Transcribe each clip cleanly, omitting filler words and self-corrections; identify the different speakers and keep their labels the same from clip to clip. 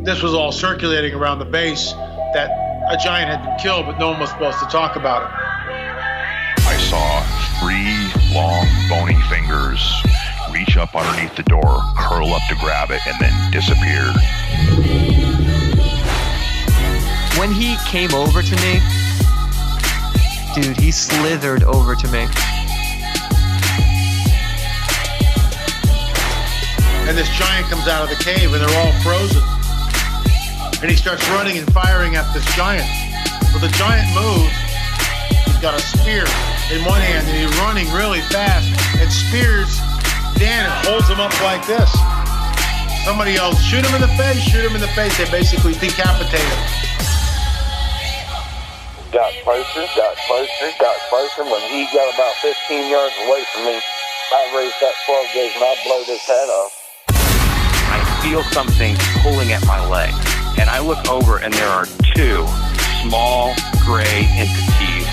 Speaker 1: this was all circulating around the base, that a giant had been killed, but no one was supposed to talk about it.
Speaker 2: I saw 3 long, bony fingers reach up underneath the door, curl up to grab it, and then disappear.
Speaker 3: When he came over to me, dude, he slithered over to me.
Speaker 1: And this giant comes out of the cave, and they're all frozen. And he starts running and firing at this giant. Well, the giant moves. He's got a spear in one hand, and he's running really fast and spears Dan and holds him up like this. Somebody yells, shoot him in the face, shoot him in the face. They basically decapitate him.
Speaker 4: Got closer. When he got about 15 yards away from me, I raised that 12 gauge and I blowed his head off.
Speaker 5: I feel something pulling at my leg, and I look over and there are 2 small gray entities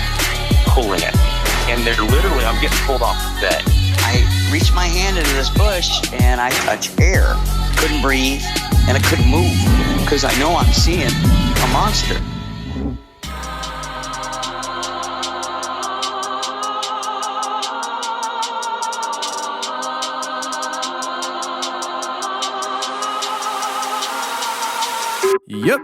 Speaker 5: pulling at me. And they're literally, I'm getting pulled off the bed.
Speaker 6: I reached my hand into this bush and I touched air. Couldn't breathe and I couldn't move because I know I'm seeing a monster.
Speaker 7: Yep.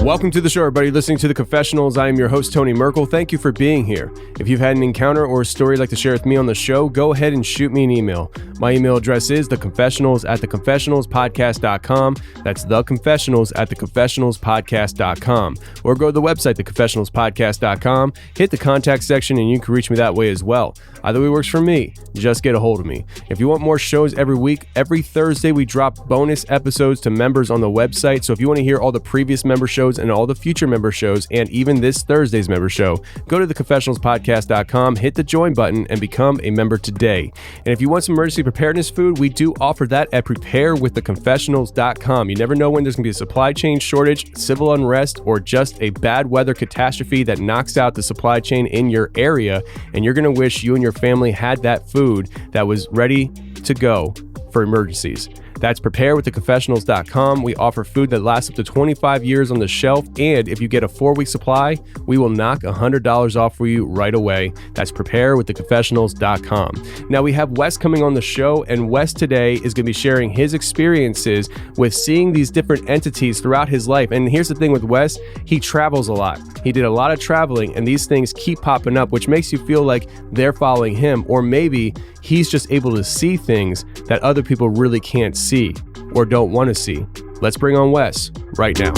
Speaker 7: Welcome to the show, everybody. Listening to the Confessionals. I am your host, Tony Merkel. Thank you for being here. If you've had an encounter or a story you'd like to share with me on the show, go ahead and shoot me an email. My email address is theconfessionals@theconfessionalspodcast.com. That's theconfessionals@theconfessionalspodcast.com. Or go to the website, theconfessionalspodcast.com, hit the contact section, and you can reach me that way as well. Either way works for me. Just get a hold of me. If you want more shows every week, every Thursday we drop bonus episodes to members on the website. So if you want to hear all the previous member shows and all the future member shows, and even this Thursday's member show, go to theconfessionalspodcast.com, hit the join button, and become a member today. And if you want some emergency preparedness food, we do offer that at preparewiththeconfessionals.com. You never know when there's going to be a supply chain shortage, civil unrest, or just a bad weather catastrophe that knocks out the supply chain in your area, and you're going to wish you and your family had that food that was ready to go for emergencies. That's preparewiththeconfessionals.com. We offer food that lasts up to 25 years on the shelf, and if you get a 4-week supply, we will knock $100 off for you right away. That's preparewiththeconfessionals.com. Now, we have Wes coming on the show, and Wes today is going to be sharing his experiences with seeing these different entities throughout his life. And here's the thing with Wes, he travels a lot. He did a lot of traveling, and these things keep popping up, which makes you feel like they're following him, or maybe he's just able to see things that other people really can't see or don't want to see. Let's bring on Wes right now.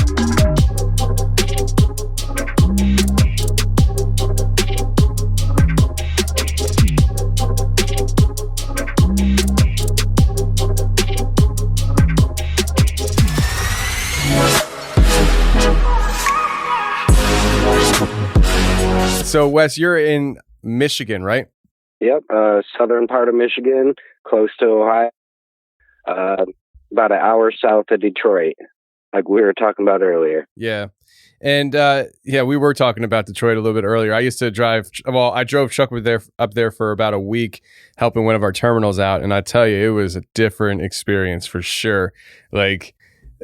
Speaker 7: So Wes, you're in Michigan, right?
Speaker 4: Yep, southern part of Michigan, close to Ohio. About an hour south of Detroit, like we were talking about earlier.
Speaker 7: Yeah. And we were talking about Detroit a little bit earlier. I used to I drove truck up there for about a week helping one of our terminals out. And I tell you, it was a different experience for sure. Like,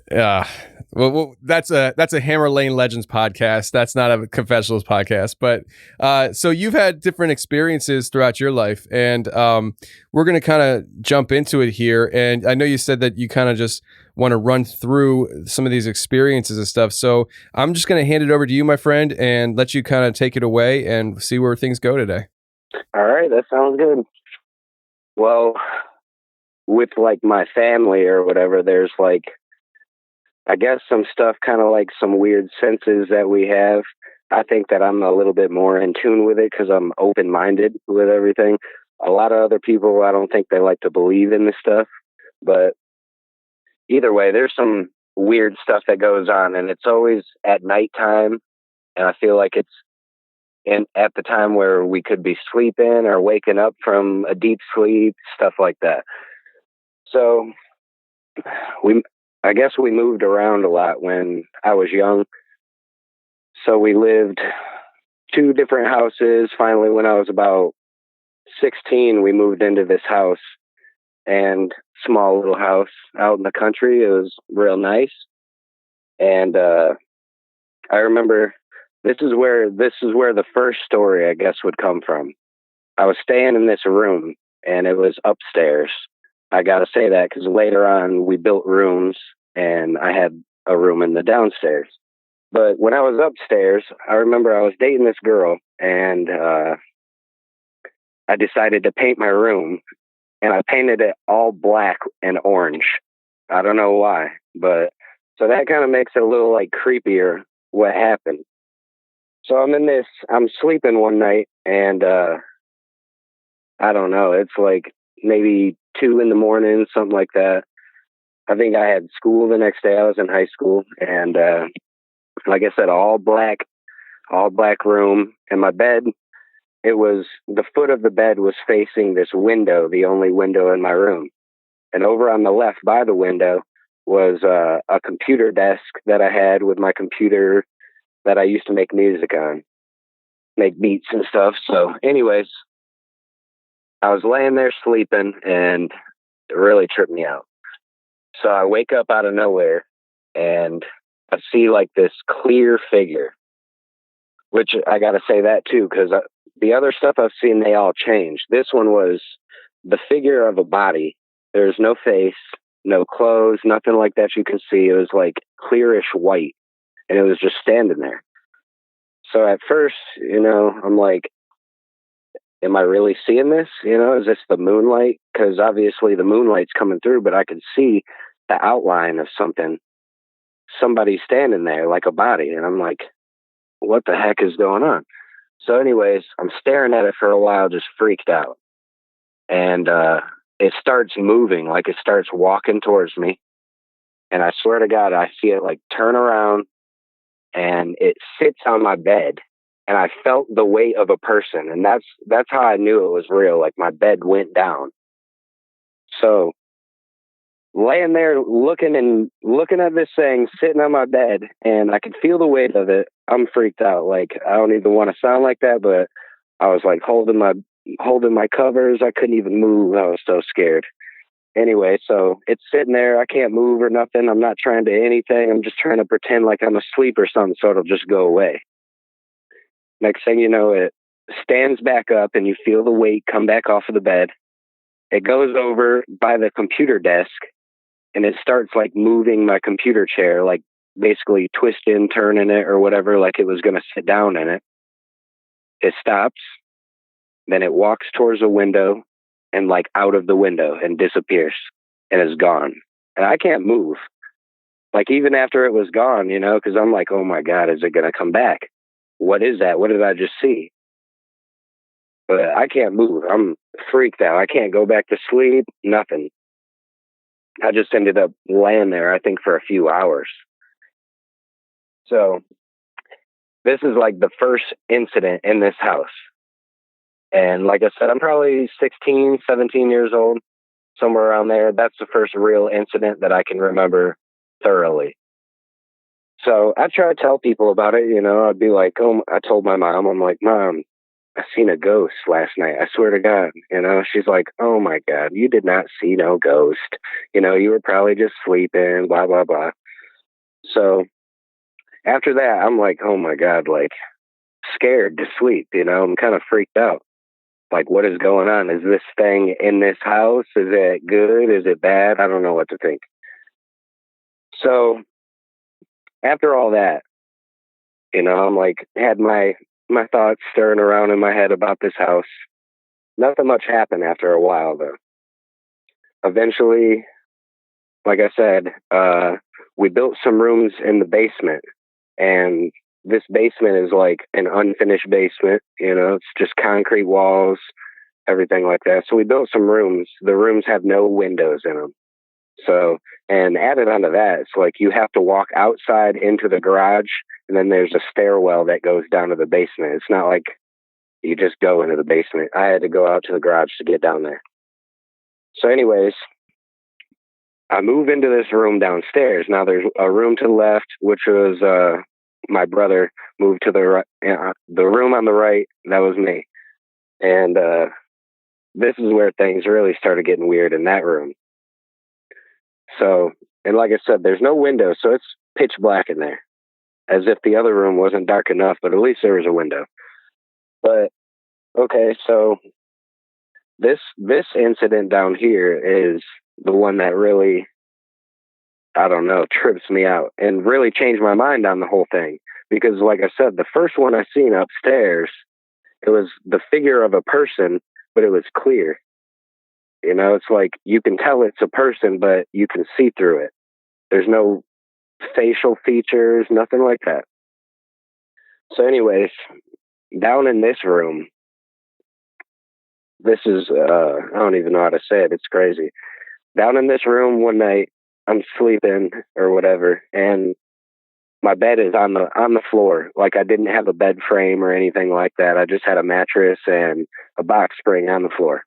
Speaker 7: that's a Hammer Lane Legends podcast. That's not a Confessionals podcast. But so you've had different experiences throughout your life, and we're going to kind of jump into it here. And I know you said that you kind of just want to run through some of these experiences and stuff. So I'm just going to hand it over to you, my friend, and let you kind of take it away and see where things go today.
Speaker 4: All right, that sounds good. Well, with like my family or whatever, there's like, I guess some stuff, kind of like some weird senses that we have. I think that I'm a little bit more in tune with it because I'm open-minded with everything. A lot of other people, I don't think they like to believe in this stuff. But either way, there's some weird stuff that goes on, and it's always at nighttime. And I feel like it's at the time where we could be sleeping or waking up from a deep sleep, stuff like that. So I guess we moved around a lot when I was young. So we lived 2 different houses. Finally, when I was about 16, we moved into this house, and small little house out in the country. It was real nice. And I remember this is where the first story, I guess, would come from. I was staying in this room, and it was upstairs. I got to say that because later on we built rooms, and I had a room in the downstairs. But when I was upstairs, I remember I was dating this girl, and I decided to paint my room, and I painted it all black and orange. I don't know why, but so that kind of makes it a little like creepier what happened. So I'm sleeping one night, and I don't know, it's like maybe 2 a.m, something like that. I think I had school the next day. I was in high school, and like I said, all black room, and my bed, it was, the foot of the bed was facing this window, the only window in my room. And over on the left by the window was a computer desk that I had with my computer that I used to make music on, make beats and stuff. So anyways, I was laying there sleeping, and it really tripped me out. So I wake up out of nowhere, and I see like this clear figure, which I got to say that too, because the other stuff I've seen, they all changed. This one was the figure of a body. There's no face, no clothes, nothing like that you can see. It was like clearish white, and it was just standing there. So at first, I'm like, am I really seeing this? Is this the moonlight? Because obviously the moonlight's coming through, but I could see the outline of somebody standing there like a body. And I'm like, what the heck is going on? So anyways, I'm staring at it for a while, just freaked out. And it starts moving, like it starts walking towards me. And I swear to God, I see it like turn around, and it sits on my bed. And I felt the weight of a person. And that's how I knew it was real. Like my bed went down. So laying there looking at this thing sitting on my bed, and I could feel the weight of it. I'm freaked out. Like, I don't even want to sound like that, but I was like holding my covers. I couldn't even move. I was so scared. Anyway, so it's sitting there. I can't move or nothing. I'm not trying to anything. I'm just trying to pretend like I'm asleep or something, so it'll just go away. Next thing you know, it stands back up, and you feel the weight come back off of the bed. It goes over by the computer desk, and it starts like moving my computer chair, like basically twisting, turning it or whatever, like it was going to sit down in it. It stops. Then it walks towards a window and like out of the window and disappears and is gone. And I can't move. Like even after it was gone, because I'm like, oh my God, is it going to come back? What is that? What did I just see? But I can't move. I'm freaked out. I can't go back to sleep. Nothing. I just ended up laying there, I think, for a few hours. So this is like the first incident in this house. And like I said, I'm probably 16, 17 years old, somewhere around there. That's the first real incident that I can remember thoroughly. So I try to tell people about it. I'd be like, oh, I told my mom, I'm like, Mom, I seen a ghost last night. I swear to God. She's like, oh my God, you did not see no ghost. You were probably just sleeping, blah, blah, blah. So after that, I'm like, oh my God, like scared to sleep. I'm kind of freaked out. Like, what is going on? Is this thing in this house? Is it good? Is it bad? I don't know what to think. So after all that, I'm like, had my thoughts stirring around in my head about this house. Nothing much happened after a while, though. Eventually, like I said, we built some rooms in the basement, and this basement is like an unfinished basement. It's just concrete walls, everything like that. So we built some rooms. The rooms have no windows in them. So, and added onto that, it's like you have to walk outside into the garage, and then there's a stairwell that goes down to the basement. It's not like you just go into the basement. I had to go out to the garage to get down there. So anyways, I move into this room downstairs. Now there's a room to the left, which was my brother moved to the room on the right. That was me. And this is where things really started getting weird in that room. So, and like I said, there's no window, so it's pitch black in there, as if the other room wasn't dark enough, but at least there was a window. But okay, so this incident down here is the one that really, I don't know, trips me out and really changed my mind on the whole thing. Because like I said, the first one I seen upstairs, it was the figure of a person, but it was clear. You know, it's like you can tell it's a person, but you can see through it. There's no facial features, nothing like that. So anyways, down in this room, this is, I don't even know how to say it. It's crazy. Down in this room one night, I'm sleeping or whatever, and my bed is on the floor. Like, I didn't have a bed frame or anything like that. I just had a mattress and a box spring on the floor.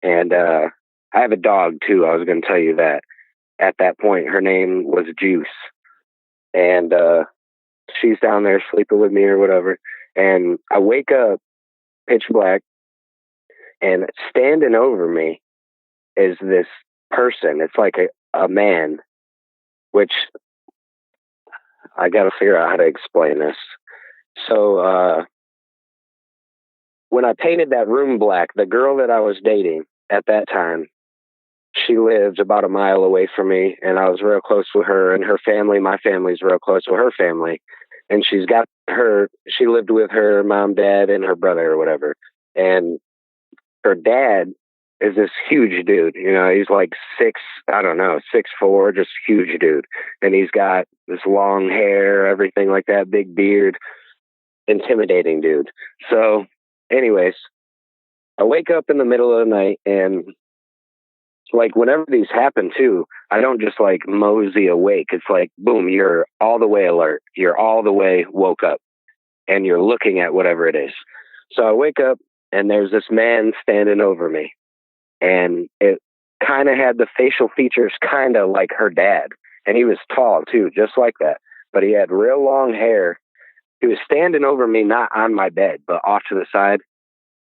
Speaker 4: And I have a dog too. I was going to tell you that. At that point, her name was Juice, and she's down there sleeping with me or whatever. And I wake up, pitch black, and standing over me is this person. It's like a man, which I got to figure out how to explain this. So when I painted that room black, the girl that I was dating at that time, she lived about a mile away from me, and I was real close with her and her family. My family's real close with her family. And she lived with her mom, dad, and her brother or whatever. And her dad is this huge dude. You know, he's like 6'4", just huge dude. And he's got this long hair, everything like that, big beard, intimidating dude. So anyways, I wake up in the middle of the night, and like whenever these happen too, I don't just like mosey awake. It's like, boom, you're all the way alert. You're all the way woke up, and you're looking at whatever it is. So I wake up, and there's this man standing over me, and it kind of had the facial features kind of like her dad. And he was tall too, just like that. But he had real long hair. He was standing over me, not on my bed, but off to the side,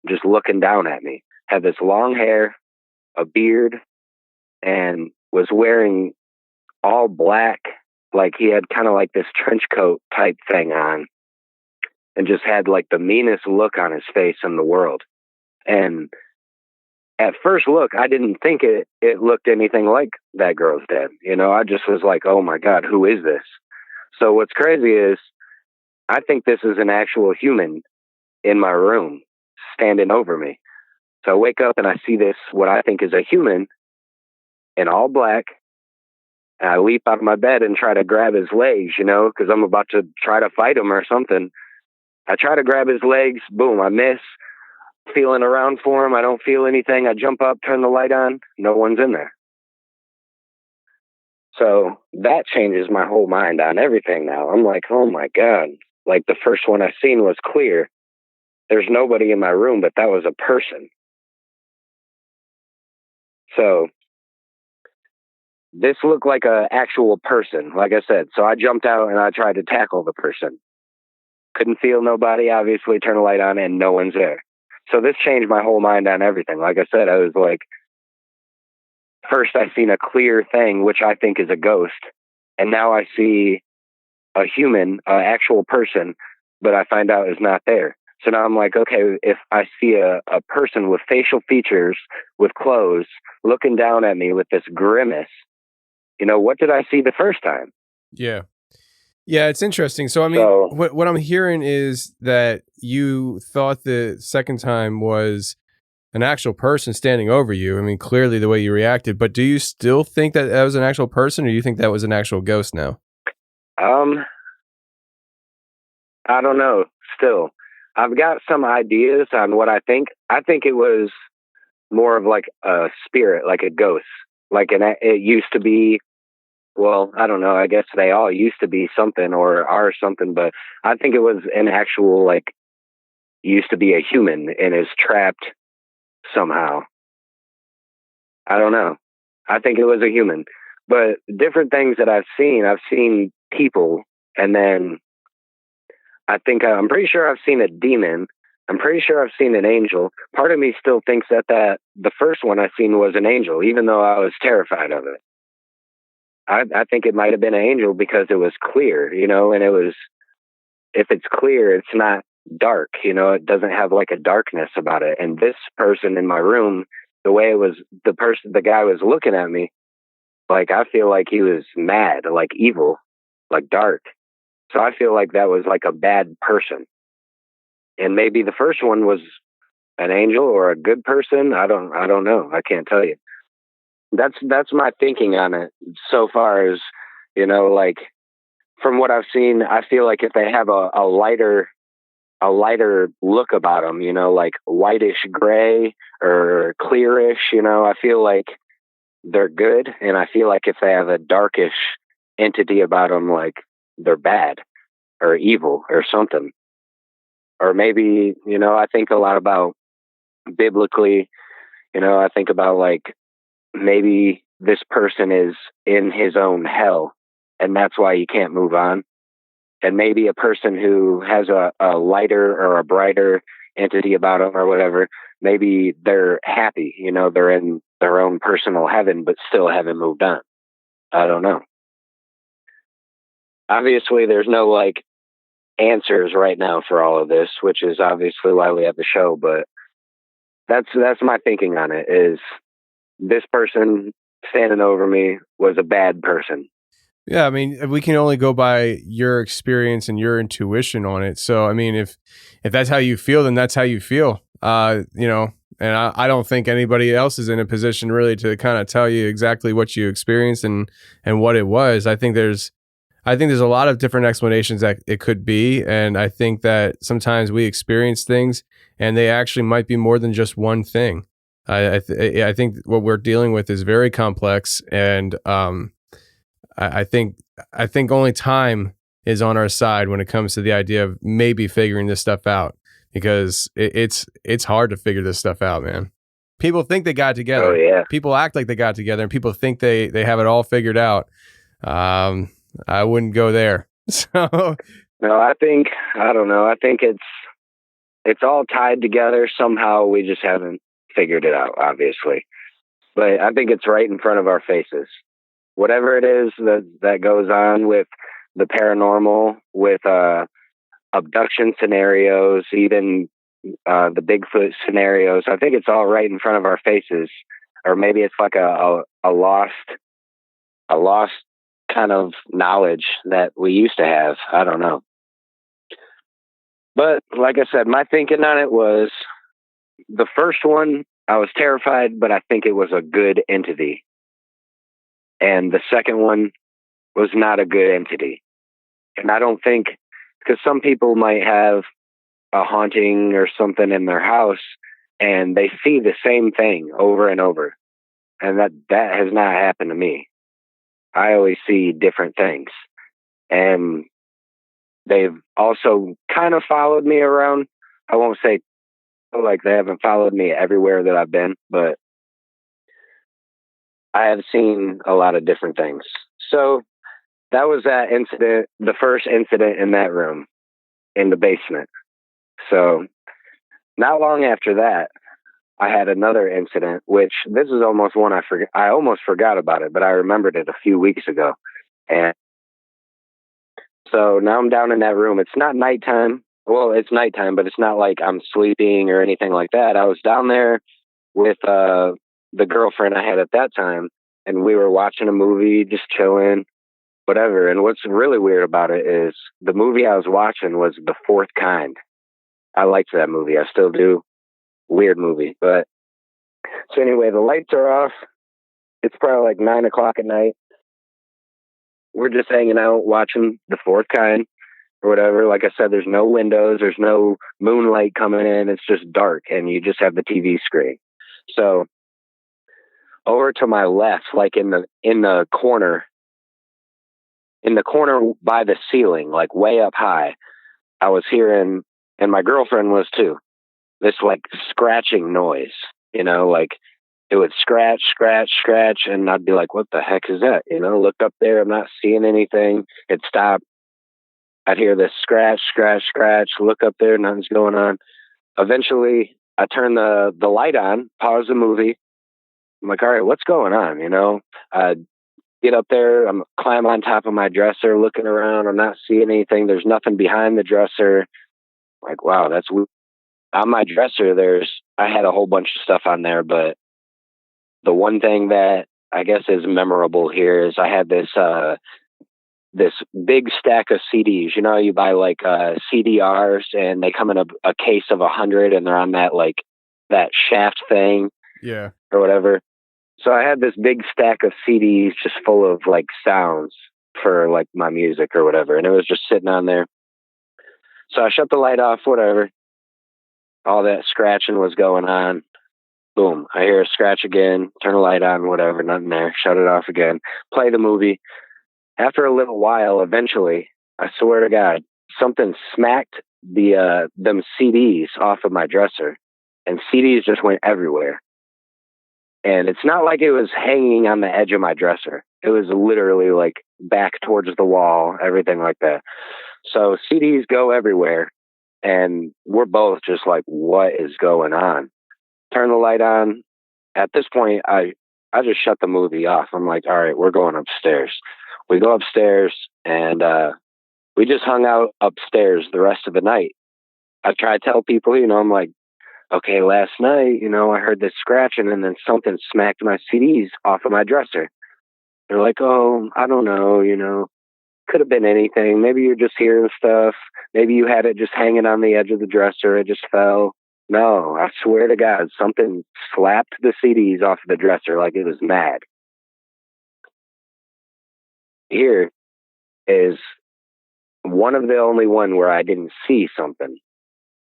Speaker 4: just looking down at me. Had this long hair, a beard, and was wearing all black. Like he had kind of like this trench coat type thing on, and just had like the meanest look on his face in the world. And at first look, I didn't think it looked anything like that girl's dad. You know, I just was like, oh my God, who is this? So what's crazy is I think this is an actual human in my room standing over me. So I wake up and I see this, what I think is a human in all black. And I leap out of my bed and try to grab his legs, you know, because I'm about to try to fight him or something. I try to grab his legs. Boom, I miss. Feeling around for him. I don't feel anything. I jump up, turn the light on. No one's in there. So that changes my whole mind on everything now. I'm like, oh my God. Like the first one I seen was clear. There's nobody in my room, but that was a person. So this looked like an actual person, like I said. So I jumped out and I tried to tackle the person. Couldn't feel nobody, obviously, turn the light on, and no one's there. So this changed my whole mind on everything. Like I said, I was like, first I seen a clear thing, which I think is a ghost. And now I see a human, an actual person, but I find out is not there. So now I'm like, okay, if I see a person with facial features, with clothes, looking down at me with this grimace, you know, what did I see the first time?
Speaker 7: Yeah. Yeah, it's interesting. So, I mean, what I'm hearing is that you thought the second time was an actual person standing over you. I mean, clearly the way you reacted, but do you still think that that was an actual person, or do you think that was an actual ghost now?
Speaker 4: I don't know. Still, I've got some ideas on what I think. I think it was more of like a spirit, like a ghost. It used to be, well, I don't know. I guess they all used to be something or are something, but I think it was an actual, like, used to be a human and is trapped somehow. I don't know. I think it was a human. But different things that I've seen people, and then I think I'm pretty sure I've seen a demon. I'm pretty sure I've seen an angel. Part of me still thinks that the first one I seen was an angel, even though I was terrified of it. I think it might have been an angel because it was clear, you know, and it was, if it's clear, it's not dark, you know, it doesn't have like a darkness about it. And this person in my room, the way it was, the guy was looking at me, like, I feel like he was mad, like evil, like dark. So I feel like that was like a bad person. And maybe the first one was an angel or a good person. I don't know. I can't tell you. That's my thinking on it so far. As you know, like from what I've seen, I feel like if they have a lighter look about them, you know, like whitish gray or clearish, you know, I feel like they're good. And I feel like if they have a darkish entity about them, like they're bad or evil or something. Or maybe, you know, I think a lot about biblically, you know, I think about like maybe this person is in his own hell and that's why you can't move on. And maybe a person who has a lighter or a brighter entity about them or whatever, maybe they're happy, you know, they're in their own personal heaven, but still haven't moved on. I don't know. Obviously, there's no like answers right now for all of this, which is obviously why we have the show, but that's my thinking on it. Is this person standing over me was a bad person.
Speaker 7: Yeah, I mean, we can only go by your experience and your intuition on it. So, I mean, if that's how you feel, then that's how you feel. You know, and I don't think anybody else is in a position really to kind of tell you exactly what you experienced and what it was. I think there's a lot of different explanations that it could be, and I think that sometimes we experience things and they actually might be more than just one thing. I think what we're dealing with is very complex, and I think only time is on our side when it comes to the idea of maybe figuring this stuff out, because it's hard to figure this stuff out, man. People think they got it together.
Speaker 4: Oh, yeah.
Speaker 7: People act like they got it together, and people think they have it all figured out. I wouldn't go there. So
Speaker 4: no, I don't know. I think it's all tied together somehow. We just haven't figured it out, obviously. But I think it's right in front of our faces. Whatever it is that goes on with the paranormal, with abduction scenarios, even the Bigfoot scenarios, I think it's all right in front of our faces. Or maybe it's like a lost kind of knowledge that we used to have. I don't know. But like I said, my thinking on it was the first one, I was terrified, but I think it was a good entity. And the second one was not a good entity. And I don't think, because some people might have a haunting or something in their house and they see the same thing over and over. And that has not happened to me. I always see different things. And they've also kind of followed me around. I won't say like they haven't followed me everywhere that I've been, but I have seen a lot of different things. So that was that incident, the first incident in that room in the basement. So not long after that, I had another incident, which this is almost one I almost forgot about it, but I remembered it a few weeks ago. And so now I'm down in that room. It's not nighttime. Well, it's nighttime, but it's not like I'm sleeping or anything like that. I was down there with the girlfriend I had at that time, and we were watching a movie, just chilling, whatever. And what's really weird about it is the movie I was watching was The Fourth Kind. I liked that movie. I still do. Weird movie. But so anyway, the lights are off. It's probably like 9:00 at night. We're just hanging out, watching The Fourth Kind or whatever. Like I said, there's no windows. There's no moonlight coming in. It's just dark, and you just have the TV screen. So over to my left, like in the corner by the ceiling, like way up high, I was hearing, and my girlfriend was too, this like scratching noise, you know, like it would scratch, and I'd be like, what the heck is that? You know, look up there, I'm not seeing anything. It stopped. I'd hear this scratch, scratch, scratch, look up there, nothing's going on. Eventually, I turn the light on, pause the movie. I'm like, all right, what's going on? You know, I get up there, I'm climb on top of my dresser, looking around. I'm not seeing anything. There's nothing behind the dresser. Like, wow, that's weird. On my dresser, I had a whole bunch of stuff on there, but the one thing that I guess is memorable here is I had this big stack of CDs. You know, you buy like CDRs and they come in a case of 100 and they're on that shaft thing.
Speaker 7: Yeah.
Speaker 4: Or whatever. So I had this big stack of CDs just full of like sounds for like my music or whatever. And it was just sitting on there. So I shut the light off, whatever. All that scratching was going on. Boom. I hear a scratch again, turn the light on, whatever, nothing there. Shut it off again. Play the movie. After a little while, eventually, I swear to God, something smacked them CDs off of my dresser. And CDs just went everywhere. And it's not like it was hanging on the edge of my dresser. It was literally like back towards the wall, everything like that. So CDs go everywhere. And we're both just like, what is going on? Turn the light on. At this point, I just shut the movie off. I'm like, all right, we're going upstairs. We go upstairs and we just hung out upstairs the rest of the night. I try to tell people, you know, I'm like, okay, last night, you know, I heard this scratching and then something smacked my CDs off of my dresser. They're like, oh, I don't know, you know, could have been anything. Maybe you're just hearing stuff. Maybe you had it just hanging on the edge of the dresser. It just fell. No, I swear to God, something slapped the CDs off of the dresser like it was mad. Here is one of the only one where I didn't see something.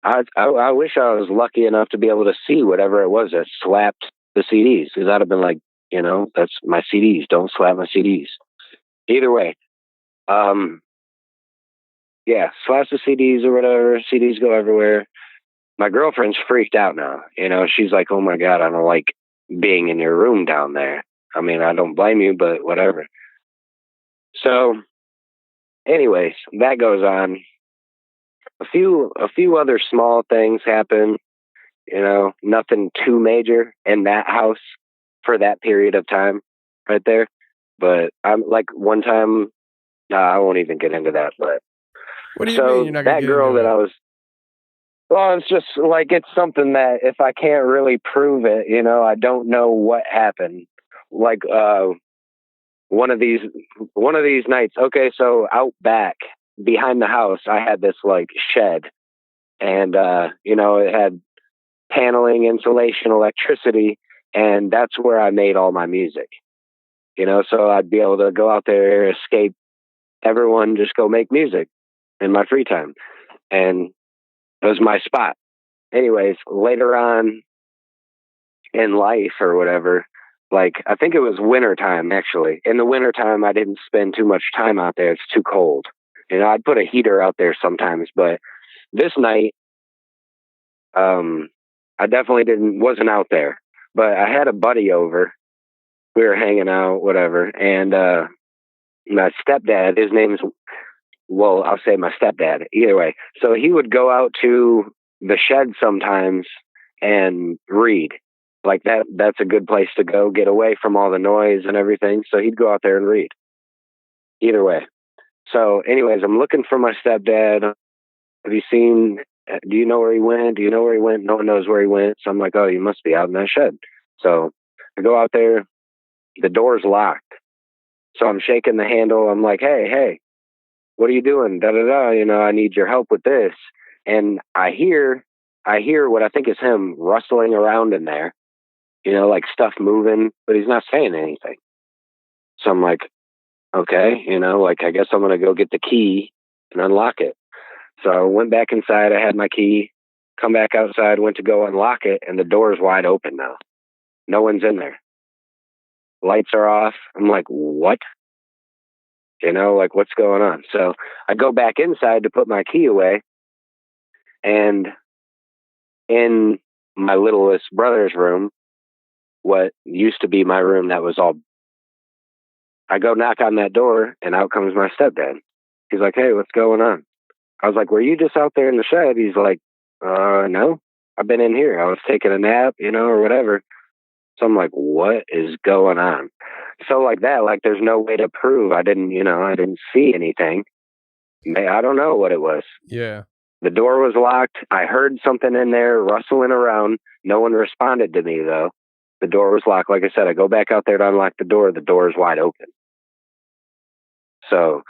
Speaker 4: I wish I was lucky enough to be able to see whatever it was that slapped the CDs, because I'd have been like, you know, that's my CDs. Don't slap my CDs. Either way, yeah, slaps the CDs or whatever. CDs go everywhere. My girlfriend's freaked out now. You know, she's like, oh my God, I don't like being in your room down there. I mean, I don't blame you, but whatever. So, anyways, that goes on. A few other small things happen, you know, nothing too major in that house for that period of time right there. But I'm like one time, I won't even get into that, but
Speaker 7: What do you mean you're not gonna
Speaker 4: that
Speaker 7: get
Speaker 4: girl
Speaker 7: into
Speaker 4: that
Speaker 7: it?
Speaker 4: I was, well, it's just like, it's something that if I can't really prove it, you know, I don't know what happened. Like, one of these nights. Okay. So out back behind the house, I had this like shed. And, you know, it had paneling, insulation, electricity, and that's where I made all my music. You know, so I'd be able to go out there, escape everyone, just go make music in my free time. And it was my spot. Anyways, later on in life or whatever, like, I think it was wintertime, actually. In the wintertime, I didn't spend too much time out there. It's too cold. You know, I'd put a heater out there sometimes, but this night, I definitely wasn't out there, but I had a buddy over. We were hanging out, whatever. And, my stepdad, his name's, well, I'll say my stepdad, either way. So he would go out to the shed sometimes and read. Like that's a good place to go, get away from all the noise and everything. So he'd go out there and read. Either way. So anyways, I'm looking for my stepdad. Have you seen, do you know where he went? Do you know where he went? No one knows where he went. So I'm like, oh, you must be out in that shed. So I go out there. The door's locked. So I'm shaking the handle. I'm like, hey, what are you doing? Da-da-da. You know, I need your help with this. And I hear what I think is him rustling around in there, you know, like stuff moving, but he's not saying anything. So I'm like, okay, you know, like, I guess I'm going to go get the key and unlock it. So I went back inside. I had my key, come back outside, went to go unlock it, and the door is wide open now. No one's in there. Lights are off. I'm like, what? You know, like, what's going on? So I go back inside to put my key away. And in my littlest brother's room, what used to be my room, that was all, I go knock on that door, and out comes my stepdad. He's like, hey, what's going on? I was like, were you just out there in the shed? He's like, no, I've been in here. I was taking a nap, or whatever. So I'm like, what is going on? So like that, like there's no way to prove I didn't see anything. I don't know what it was.
Speaker 7: Yeah.
Speaker 4: The door was locked. I heard something in there rustling around. No one responded to me though. The door was locked. Like I said, I go back out there to unlock the door. The door is wide open. So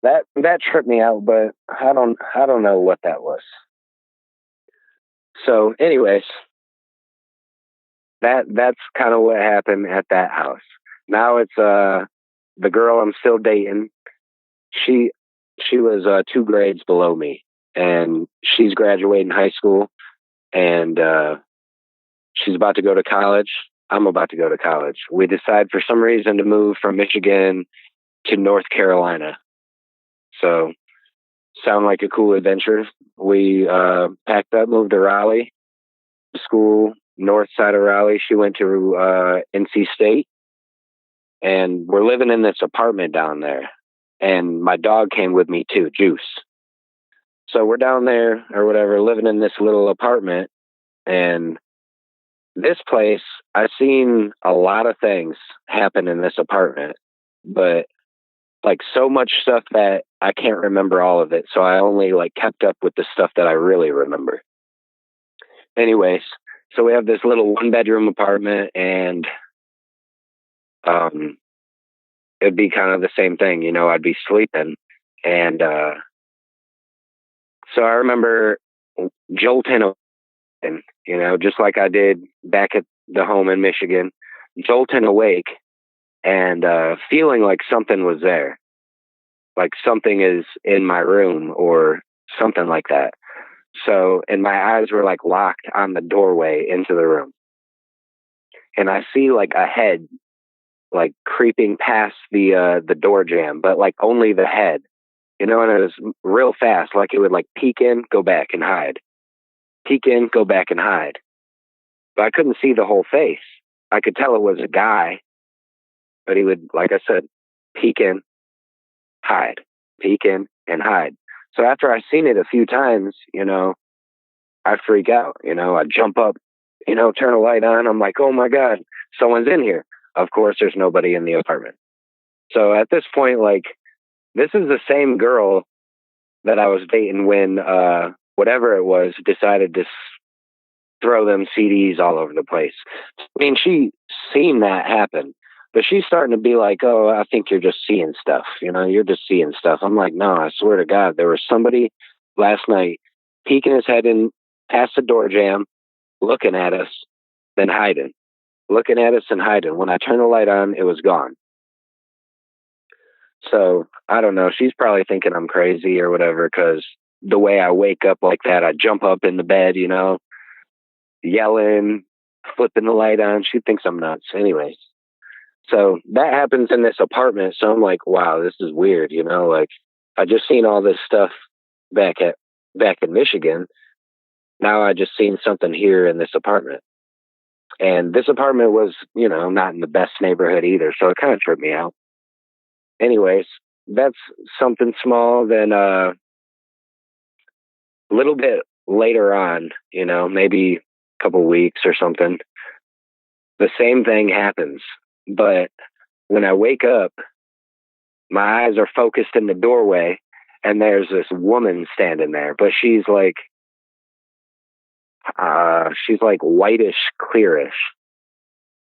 Speaker 4: that tripped me out, but I don't know what that was. So anyways, that's kind of what happened at that house. Now it's the girl I'm still dating. She was 2 grades below me, and she's graduating high school, and she's about to go to college. I'm about to go to college. We decide for some reason to move from Michigan to North Carolina. So sound like a cool adventure. We packed up, moved to Raleigh, school north side of Raleigh. She went to NC State, and we're living in this apartment down there. And my dog came with me too, Juice. So we're down there or whatever, living in this little apartment. And this place, I've seen a lot of things happen in this apartment, but like so much stuff that I can't remember all of it. So I only like kept up with the stuff that I really remember. Anyways, so we have this little 1-bedroom apartment, and it'd be kind of the same thing, I'd be sleeping, and so I remember jolting, just like I did back at the home in Michigan, jolting awake and feeling like something was there, like something is in my room or something like that. So, and my eyes were like locked on the doorway into the room, and I see like a head like creeping past the door jamb, but like only the head, and it was real fast. Like it would like peek in, go back and hide, peek in, go back and hide. But I couldn't see the whole face. I could tell it was a guy, but he would, like I said, peek in, hide, peek in and hide. So after I've seen it a few times, I freak out, I jump up, turn a light on. I'm like, oh my God, someone's in here. Of course, there's nobody in the apartment. So at this point, like, this is the same girl that I was dating when whatever it was decided to throw them CDs all over the place. I mean, she seen that happen, but she's starting to be like, oh, I think you're just seeing stuff. You're just seeing stuff. I'm like, no, I swear to God, there was somebody last night peeking his head in past the door jamb, looking at us, then hiding. Looking at us and hiding. When I turned the light on, it was gone. So I don't know. She's probably thinking I'm crazy or whatever, because the way I wake up like that, I jump up in the bed, yelling, flipping the light on. She thinks I'm nuts. Anyways, so that happens in this apartment. So I'm like, wow, this is weird. Like I just seen all this stuff back in Michigan. Now I just seen something here in this apartment. And this apartment was, not in the best neighborhood either. So it kind of tripped me out. Anyways, that's something small. Then a little bit later on, maybe a couple weeks or something, the same thing happens. But when I wake up, my eyes are focused in the doorway, and there's this woman standing there. But she's like whitish, clearish.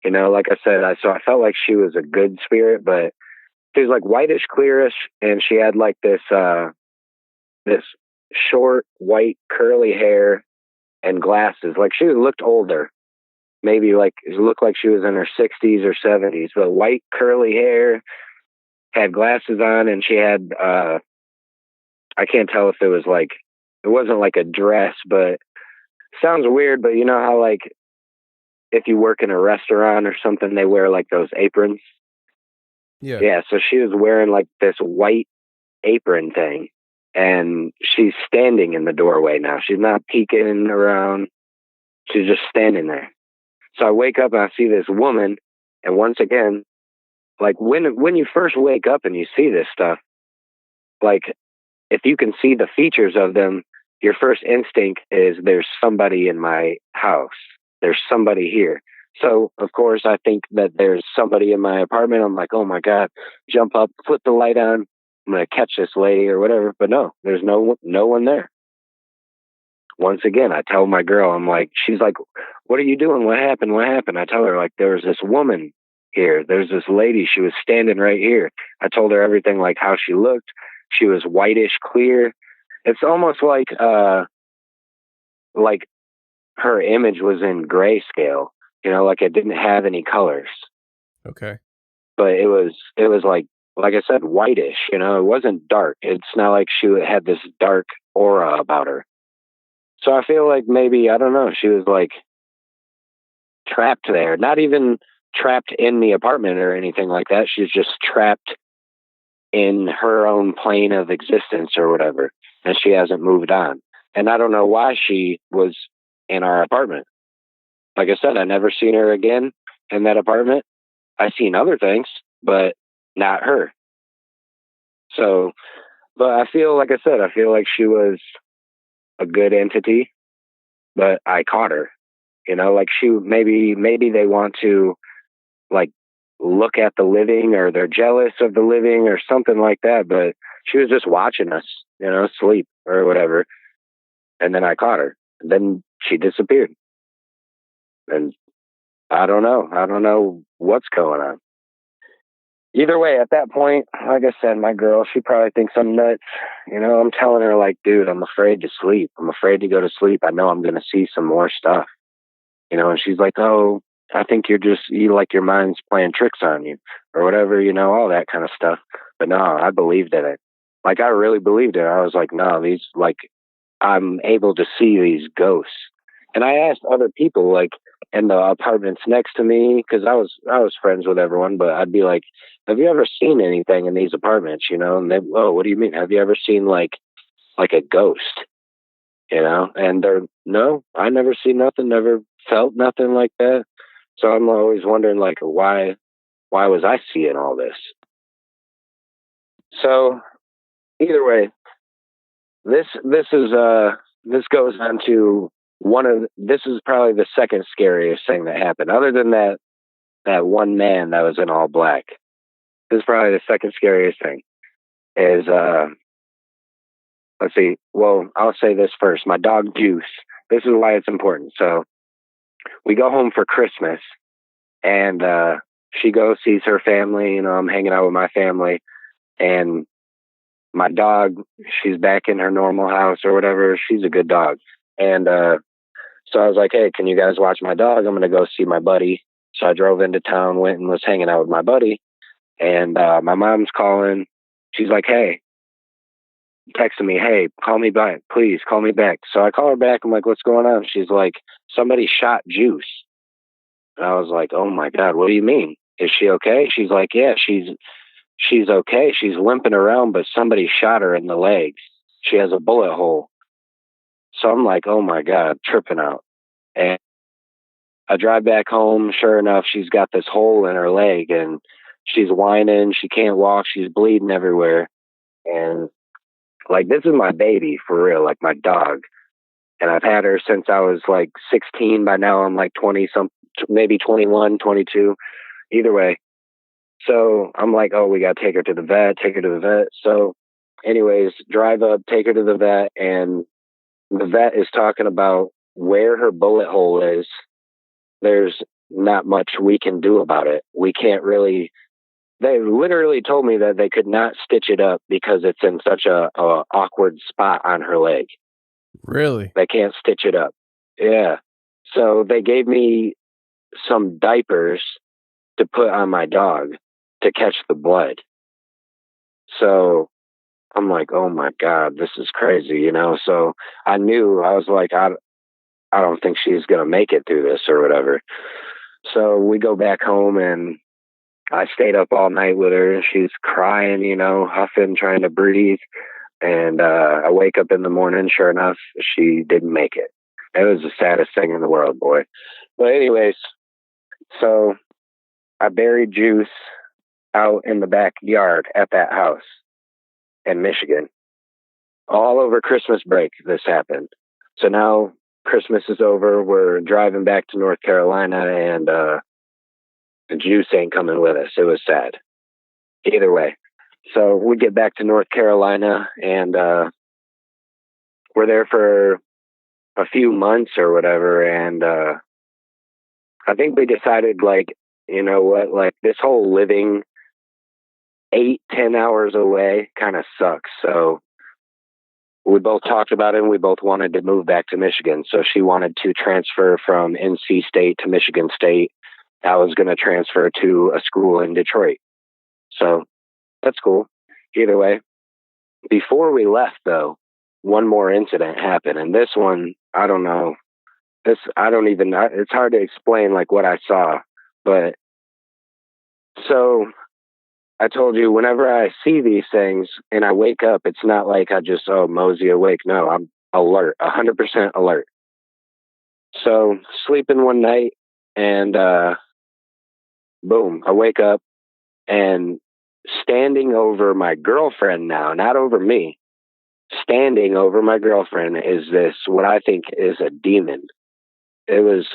Speaker 4: Like I said, I felt like she was a good spirit, but she was like whitish, clearish, and she had like this short, white, curly hair and glasses. Like she looked older, maybe like it looked like she was in her 60s or 70s, but white, curly hair, had glasses on, and she had I can't tell if it wasn't like a dress, but sounds weird, but you know how like if you work in a restaurant or something, they wear like those aprons. Yeah. So she was wearing like this white apron thing, and she's standing in the doorway now. She's not peeking around. She's just standing there. So I wake up and I see this woman, and once again, like when you first wake up and you see this stuff, like, if you can see the features of them, your first instinct is there's somebody in my house. There's somebody here. So, of course, I think that there's somebody in my apartment. I'm like, oh my God, jump up, flip the light on. I'm going to catch this lady or whatever. But no, there's no one there. Once again, I tell my girl, I'm like, she's like, what are you doing? What happened? What happened? I tell her, like, there was this woman here. There's this lady. She was standing right here. I told her everything, like how she looked. She was whitish, clear. It's almost like her image was in grayscale, like it didn't have any colors.
Speaker 7: Okay.
Speaker 4: But it was like I said, whitish, it wasn't dark. It's not like she had this dark aura about her. So I feel like maybe, I don't know, she was like trapped there, not even trapped in the apartment or anything like that. She's just trapped in her own plane of existence or whatever. And she hasn't moved on. And I don't know why she was in our apartment. Like I said, I never seen her again in that apartment. I seen other things, but not her. So, but I feel like she was a good entity, but I caught her, like she, maybe they want to like look at the living, or they're jealous of the living or something like that. But she was just watching us, sleep or whatever. And then I caught her. And then she disappeared. And I don't know what's going on. Either way, at that point, like I said, my girl, she probably thinks I'm nuts. I'm telling her, like, dude, I'm afraid to sleep. I'm afraid to go to sleep. I know I'm going to see some more stuff. And she's like, oh, I think like your mind's playing tricks on you or whatever, all that kind of stuff. But no, I believed in it. Like, I really believed it. I was like, no, I'm able to see these ghosts. And I asked other people, like, in the apartments next to me, because I was friends with everyone, but I'd be like, have you ever seen anything in these apartments, And they, oh, what do you mean? Have you ever seen like a ghost, And they're, no, I never seen nothing, never felt nothing like that. So I'm always wondering, like, why was I seeing all this? So either way, this goes on to this is probably the second scariest thing that happened, other than that one man that was in all black. This is probably the second scariest thing. Is let's see. Well, I'll say this first. My dog Juice. This is why it's important. So we go home for Christmas, and she goes, sees her family. I'm hanging out with my family, and my dog, she's back in her normal house or whatever. She's a good dog. And so I was like, hey, can you guys watch my dog? I'm going to go see my buddy. So I drove into town, went and was hanging out with my buddy. And my mom's calling. She's like, hey, texting me, hey, call me back, please call me back. So I call her back. I'm like, what's going on? She's like, somebody shot Juice. And I was like, oh my God, what do you mean? Is she okay? She's like, yeah, she's okay. She's limping around, but somebody shot her in the legs. She has a bullet hole. So I'm like, oh my God, tripping out. And I drive back home. Sure enough, she's got this hole in her leg, and she's whining. She can't walk. She's bleeding everywhere. And like, this is my baby for real, like my dog. And I've had her since I was like 16. By now I'm like 20 some, maybe 21, 22, either way. So I'm like, oh, we got to take her to the vet. So anyways, drive up, take her to the vet, and the vet is talking about where her bullet hole is. There's not much we can do about it. We can't really, they literally told me that they could not stitch it up because it's in such a awkward spot on her leg.
Speaker 7: Really?
Speaker 4: They can't stitch it up. Yeah. So they gave me some diapers to put on my dog to catch the blood. So I'm like, oh my God, this is crazy, So I knew, I was like, I don't think she's going to make it through this or whatever. So we go back home, and I stayed up all night with her. She's crying, huffing, trying to breathe. And I wake up in the morning. Sure enough, she didn't make it. It was the saddest thing in the world, boy. But anyways, so I buried Juice out in the backyard at that house. and Michigan. All over Christmas break, this happened. So now Christmas is over. We're driving back to North Carolina, and Juice ain't coming with us. It was sad. Either way. So we get back to North Carolina, and we're there for a few months or whatever. And I think we decided, like, you know what, like, this whole living 8-10 hours away kind of sucks. So we both talked about it, and we both wanted to move back to Michigan. So she wanted to transfer from NC State to Michigan State. I was going to transfer to a school in Detroit. So that's cool. Either way. Before we left, though, one more incident happened. And this one, I don't know. It's hard to explain, like, what I saw. But so I told you, whenever I see these things and I wake up, it's not like I just, mosey awake. No, I'm alert, 100% alert. So sleeping one night, and boom, I wake up, and standing over my girlfriend now, not over me, standing over my girlfriend is this, what I think is a demon. It was,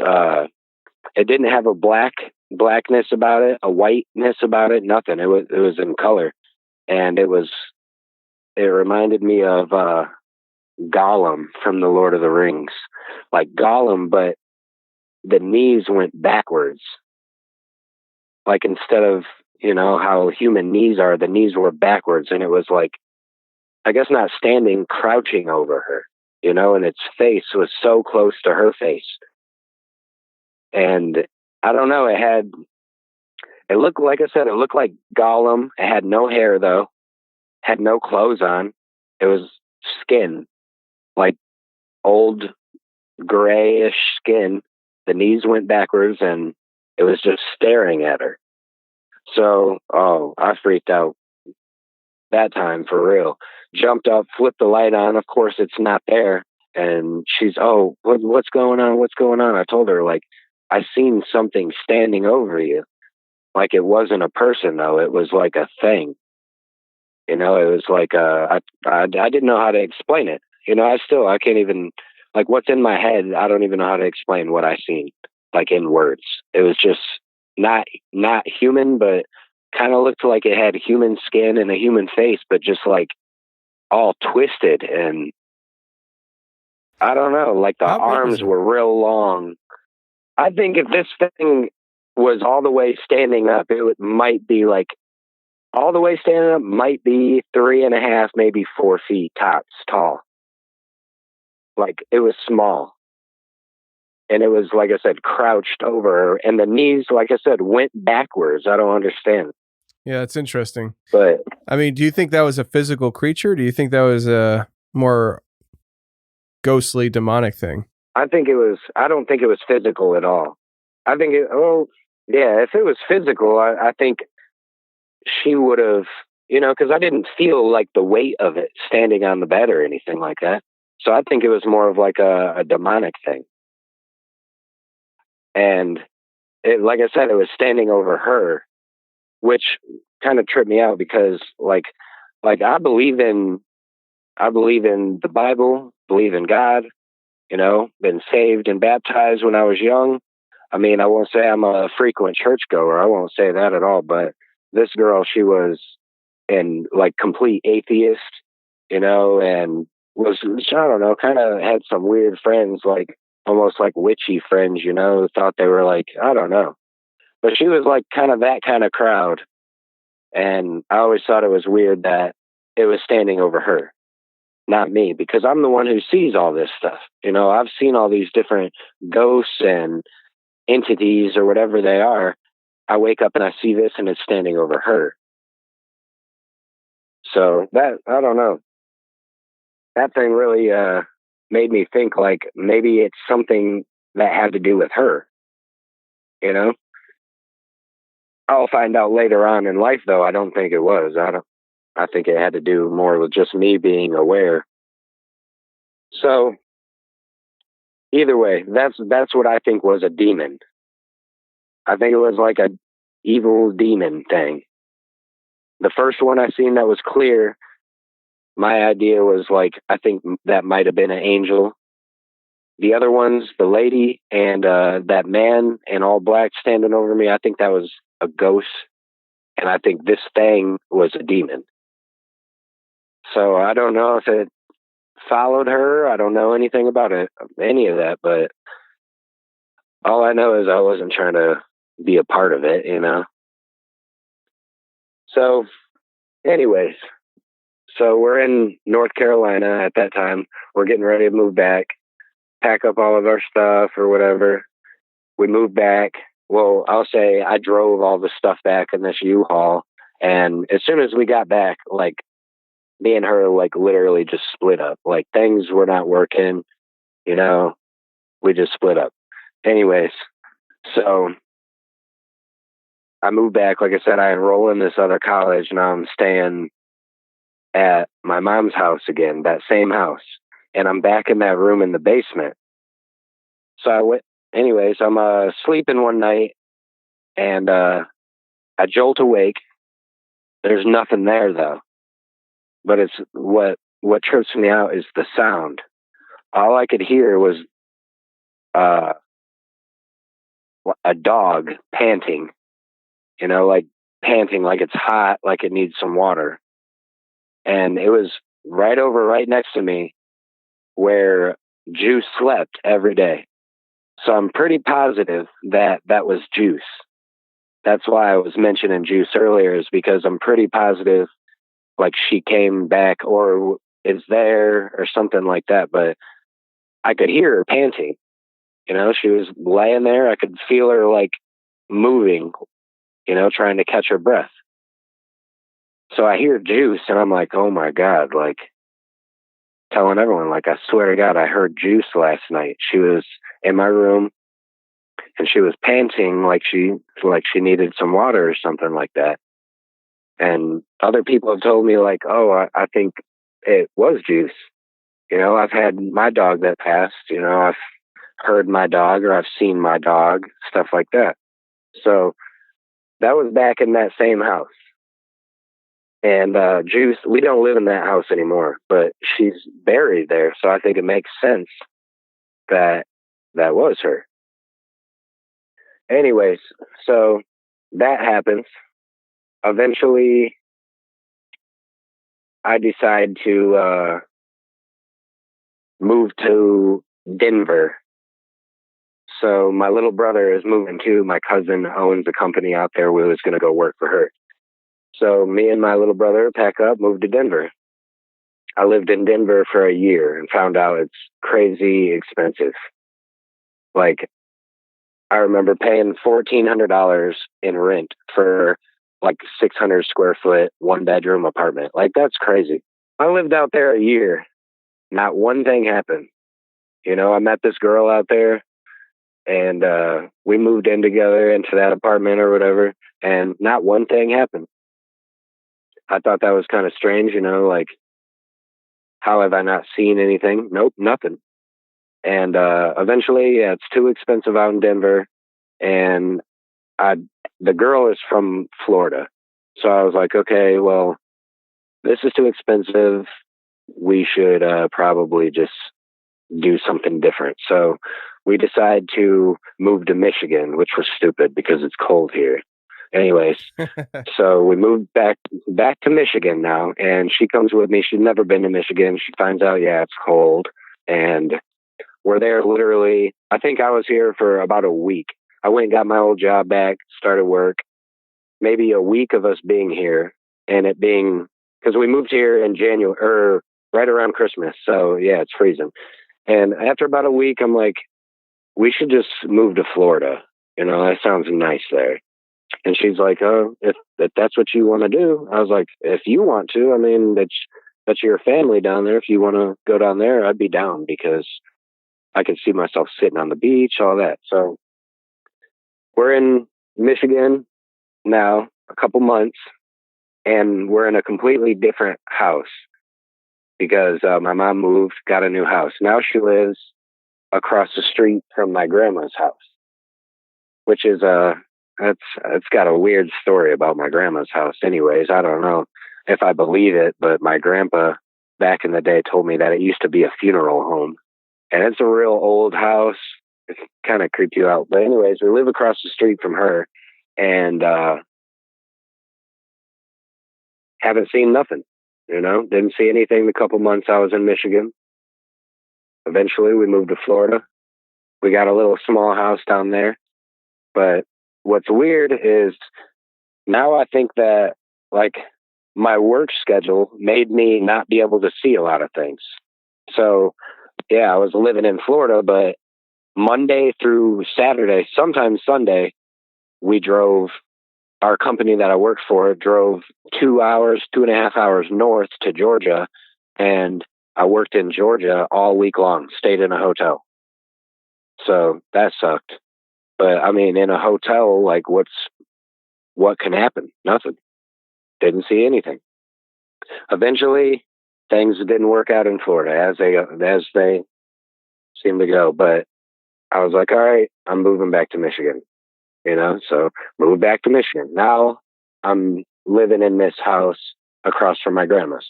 Speaker 4: it didn't have a blackness about it, a whiteness about it, nothing. It was in color, and it reminded me of Gollum from the Lord of the Rings, like Gollum, but the knees went backwards. Like, instead of, you know, how human knees are, the knees were backwards, and it was like, I guess not standing, crouching over her, you know, and its face was so close to her face. And I don't know, it looked, like I said, it looked like Gollum. It had no hair, though, had no clothes on. It was skin, like old grayish skin. The knees went backwards, and it was just staring at her. So, I freaked out that time, for real. Jumped up, flipped the light on. Of course, it's not there. And she's, what's going on? What's going on? I told her, like, I seen something standing over you. Like, it wasn't a person, though. It was like a thing. You know, it was like, I didn't know how to explain it. You know, I can't even, like, what's in my head, I don't even know how to explain what I seen, like, in words. It was just not human, but kind of looked like it had human skin and a human face, but just, like, all twisted. And I don't know, like, the arms were real long. I think if this thing was all the way standing up, might be like, all the way standing up might be 3.5, maybe 4 feet tops tall. Like, it was small. And it was, like I said, crouched over her. And the knees, like I said, went backwards. I don't understand.
Speaker 7: Yeah, it's interesting.
Speaker 4: But
Speaker 7: I mean, do you think that was a physical creature? Do you think that was a more ghostly, demonic thing? I don't think it was physical at all. I think if it was physical, I think she would have, you know, because I didn't feel like the weight of it standing on the bed or anything like that. So I think it was more of like a demonic thing. And like I said, it was standing over her, which kind of tripped me out because like I believe in the Bible, believe in God, you know, been saved and baptized when I was young. I mean, I won't say I'm a frequent churchgoer. I won't say that at all. But this girl, she was in like complete atheist, you know, and was, I don't know, kind of had some weird friends, like almost like witchy friends, you know, thought they were like, I don't know. But she was like kind of that kind of crowd. And I always thought it was weird that it was standing over her, not me, because I'm the one who sees all this stuff. You know, I've seen all these different ghosts and entities or whatever they are. I wake up and I see this and it's standing over her. So that, I don't know. That thing really made me think like maybe it's something that had to do with her, you know? I'll find out later on in life, though. I don't think it was. I think it had to do more with just me being aware. So either way, that's what I think was a demon. I think it was like a evil demon thing. The first one I seen that was clear,
Speaker 4: my idea was like, I think that might have been an angel. The other ones, the lady and that man in all black standing over me, I think that was a ghost. And I think this thing was a demon. So I don't know if it followed her. I don't know anything about it, any of that. But all I know is I wasn't trying to be a part of it, you know? So anyways, so we're in North Carolina at that time. We're getting ready to move back, pack up all of our stuff or whatever. We moved back. Well, I'll say I drove all the stuff back in this U-Haul. And as soon as we got back, like, me and her, like, literally just split up. Like, things were not working, you know? We just split up. Anyways, so I moved back. Like I said, I enrolled in this other college. Now I'm staying at my mom's house again, that same house. And I'm back in that room in the basement. So I went, anyways, I'm sleeping one night and I jolt awake. There's nothing there though. But it's what trips me out is the sound. All I could hear was a dog panting, you know, like panting like it's hot, like it needs some water. And it was right next to me where Juice slept every day. So I'm pretty positive that that was Juice. That's why I was mentioning Juice earlier, is because I'm pretty positive like she came back or is there or something like that. But I could hear her panting. You know, she was laying there. I could feel her like moving, you know, trying to catch her breath. So I hear Juice and I'm like, oh my God, like telling everyone, like, I swear to God, I heard Juice last night. She was in my room and she was panting like she needed some water or something like that. And other people have told me like, oh, I think it was Juice. You know, I've had my dog that passed, you know, I've heard my dog or I've seen my dog, stuff like that. So that was back in that same house. And Juice, we don't live in that house anymore, but she's buried there. So I think it makes sense that that was her. Anyways, so that happens. Eventually, I decide to move to Denver. So my little brother is moving too. My cousin owns a company out there. We was going to go work for her. So me and my little brother pack up, move to Denver. I lived in Denver for a year and found out it's crazy expensive. Like, I remember paying $1,400 in rent for like 600 square foot, 1-bedroom apartment. Like, that's crazy. I lived out there a year. Not one thing happened. You know, I met this girl out there and we moved in together into that apartment or whatever. And not one thing happened. I thought that was kind of strange, you know, like, how have I not seen anything? Nope, nothing. And eventually, yeah, it's too expensive out in Denver. And the girl is from Florida. So I was like, okay, well, this is too expensive. We should probably just do something different. So we decide to move to Michigan, which was stupid because it's cold here. Anyways, so we moved back to Michigan now, and she comes with me. She's never been to Michigan. She finds out, yeah, it's cold. And we're there literally, I think I was here for about a week. I went and got my old job back, started work. Maybe a week of us being here, and it being, because we moved here in January, or right around Christmas. So yeah, it's freezing. And after about a week, I'm like, we should just move to Florida. You know, that sounds nice there. And she's like, oh, if that's what you want to do. I was like, if you want to, I mean, that's your family down there. If you want to go down there, I'd be down because I could see myself sitting on the beach, all that. So we're in Michigan now, a couple months, and we're in a completely different house because my mom moved, got a new house. Now she lives across the street from my grandma's house, which is it's got a weird story about my grandma's house anyways. I don't know if I believe it, but my grandpa back in the day told me that it used to be a funeral home. And it's a real old house. It kind of creeped you out. But anyways, we live across the street from her, and haven't seen nothing. Didn't see anything the couple months I was in Michigan. Eventually, we moved to Florida. We got a little small house down there. But what's weird is now I think that, like, my work schedule made me not be able to see a lot of things. So, yeah, I was living in Florida, but Monday through Saturday, sometimes Sunday, our company that I worked for drove 2.5 hours north to Georgia, and I worked in Georgia all week long, stayed in a hotel. So that sucked. But I mean, in a hotel, like, what can happen? Nothing. Didn't see anything. Eventually, things didn't work out in Florida as they seem to go. But I was like, all right, I'm moving back to Michigan. So moved back to Michigan. Now I'm living in this house across from my grandma's,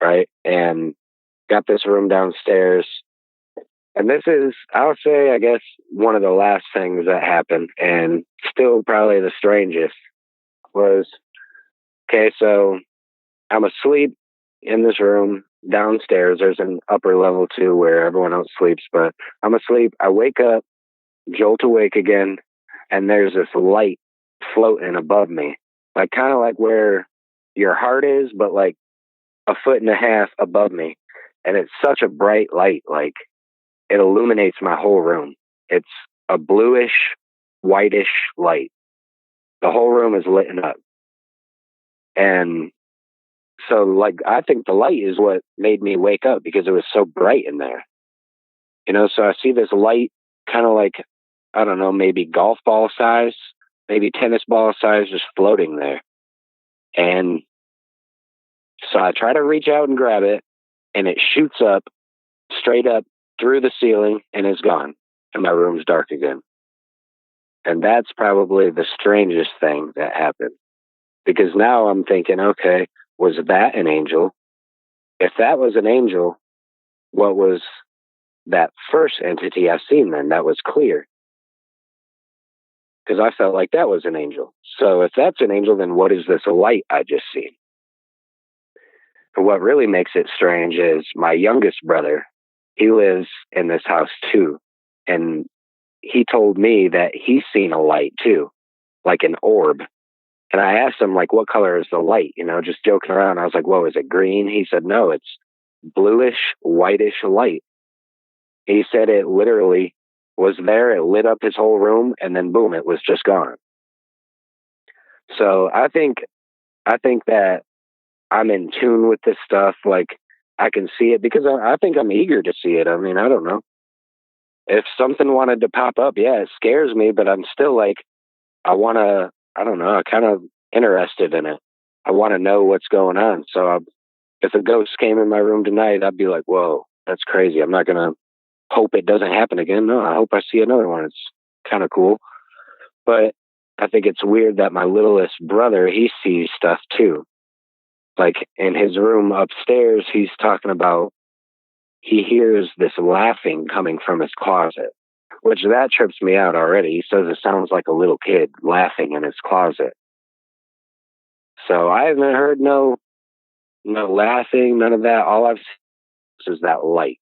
Speaker 4: right? And got this room downstairs. And this is, I'll say, I guess, one of the last things that happened, and still probably the strangest, was, okay, so I'm asleep in this room downstairs. There's an upper level too where everyone else sleeps, but I'm asleep. I wake up, jolt awake again, and there's this light floating above me, like kind of like where your heart is, but like 1.5 feet above me. And it's such a bright light, like it illuminates my whole room. It's a bluish, whitish light. The whole room is lit up. And so, like, I think the light is what made me wake up because it was so bright in there. So I see this light kind of like, I don't know, maybe golf ball size, maybe tennis ball size, just floating there. And so I try to reach out and grab it, and it shoots up, straight up through the ceiling, and is gone. And my room's dark again. And that's probably the strangest thing that happened. Because now I'm thinking, okay, was that an angel? If that was an angel, what was that first entity I seen then? That was clear. Because I felt like that was an angel. So if that's an angel, then what is this light I just seen? And what really makes it strange is my youngest brother, he lives in this house too. And he told me that he's seen a light too, like an orb. And I asked him, like, what color is the light? Just joking around. I was like, whoa, is it green? He said, no, it's bluish, whitish light. He said it literally was there. It lit up his whole room, and then boom, it was just gone. So I think that I'm in tune with this stuff. Like, I can see it because I think I'm eager to see it. I mean, I don't know. If something wanted to pop up, yeah, it scares me, but I'm still like, I don't know, I'm kind of interested in it. I want to know what's going on. So if a ghost came in my room tonight, I'd be like, whoa, that's crazy. I'm not going to hope it doesn't happen again. No, I hope I see another one. It's kind of cool. But I think it's weird that my littlest brother, he sees stuff too. Like in his room upstairs, he's talking about, he hears this laughing coming from his closet, which that trips me out already. He says it sounds like a little kid laughing in his closet. So I haven't heard no laughing, none of that. All I've seen is that light.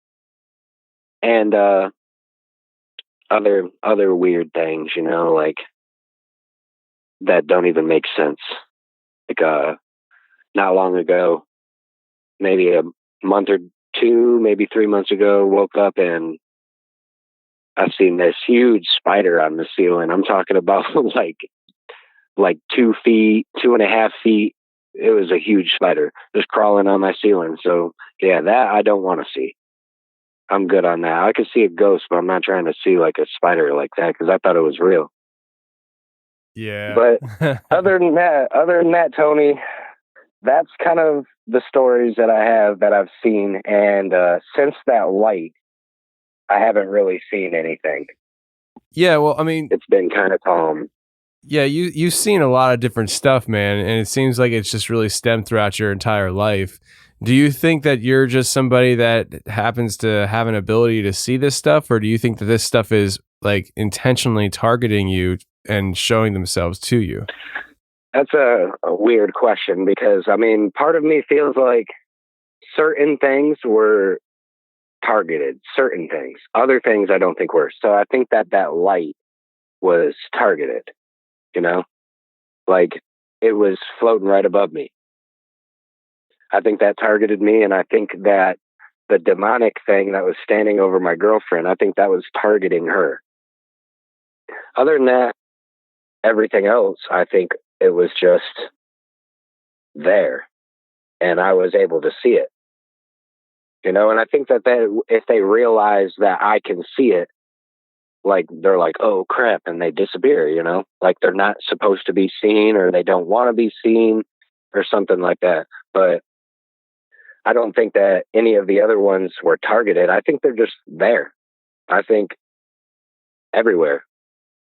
Speaker 4: And other weird things, like that don't even make sense. Like not long ago, maybe a month or two, maybe 3 months ago, woke up and I've seen this huge spider on the ceiling. I'm talking about like 2 feet, 2.5 feet. It was a huge spider just crawling on my ceiling. So yeah, that I don't want to see. I'm good on that. I could see a ghost, but I'm not trying to see like a spider like that because I thought it was real.
Speaker 7: Yeah.
Speaker 4: But other than that, Tony, that's kind of the stories that I have that I've seen. And since that light, I haven't really seen anything.
Speaker 7: Yeah, well, I mean,
Speaker 4: it's been kind of calm.
Speaker 7: Yeah, you've seen a lot of different stuff, man, and it seems like it's just really stemmed throughout your entire life. Do you think that you're just somebody that happens to have an ability to see this stuff, or do you think that this stuff is like intentionally targeting you and showing themselves to you?
Speaker 4: That's a weird question because, I mean, part of me feels like certain things were targeted, certain things. Other things I don't think were. So I think that light was targeted, you know? Like, it was floating right above me. I think that targeted me, and I think that the demonic thing that was standing over my girlfriend, I think that was targeting her. Other than that, everything else, I think it was just there, and I was able to see it. You know, and I think that if they realize that I can see it, like, they're like, oh crap, and they disappear, you know? Like, they're not supposed to be seen, or they don't want to be seen, or something like that. But I don't think that any of the other ones were targeted. I think they're just there. I think everywhere,